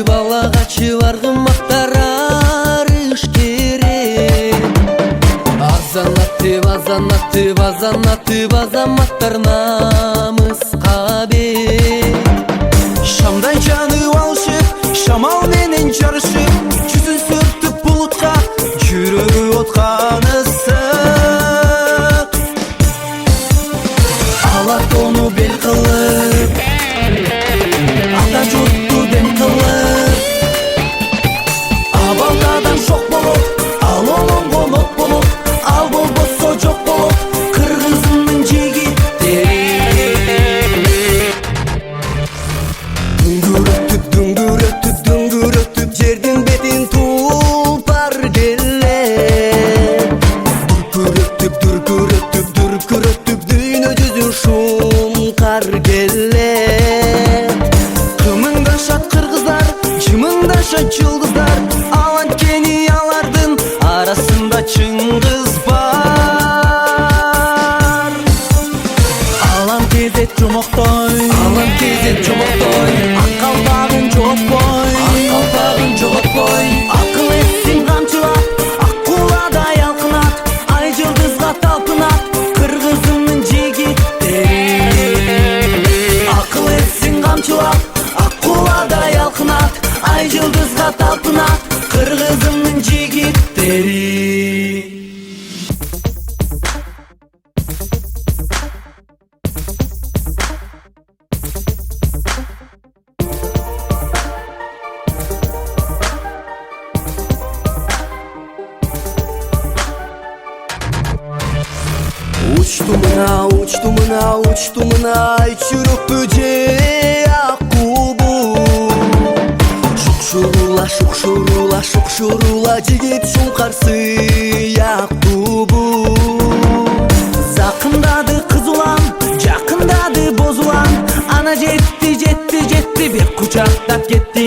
Балагачы баргымактар арыш керек. Азанатып азаматтар намыска бек. Шамдай жанып алышып, шамал менен жарышып, жүзүн сүртүп булутка, жүрөгү откан ысык. Ала тону бел кылып, ата журтту дем кылып, абалдадан шок болуп, ал олонгон от болуп, ал болбосо жок болуп, Кыргызымдын жигиттери. Дүңгүрөтүп жердин бетин тулпар келе. Дүркүрөтүп дүйнө жүзүн шумкар келе. Кымыңдашат кыргыздар, жымыңдашат жылдыздар, ал анткени алардын арасында чыңгыз бар. Алам кезет жомоктой, ак калпагын жоготпой, акыл эсин камчылап, ак кууладай алкынат, ай жылдызга талпынат, Кыргызымдын жигиттери. Акыл эсин камчылап, ак кууладай алкынат, ай жылдызга талпынат, Кыргызымдын жигиттери. Учту мына ай чүрөкпү же ак кубу. Шукшурула жигит шумкарсы ак кубу. Закындады кызулам, жакындады бозулам, ана жетти бир кучактап кетти.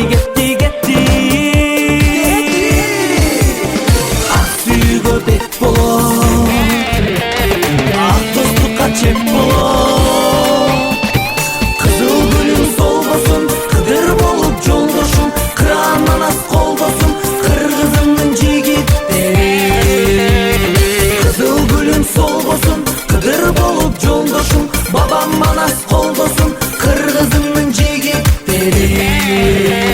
Ак сүйгө бет болот, ак достукка чеп болот. Кызыл гүлүң солбосун, кыдыр болуп жолдошум, крандан аз колдосум, Кыргызымдын жигиттери. Кызыл гүлүң солбосун, кыдыр болуп жолдошум, бабам манас колдосум, Кыргызымдын жигиттери.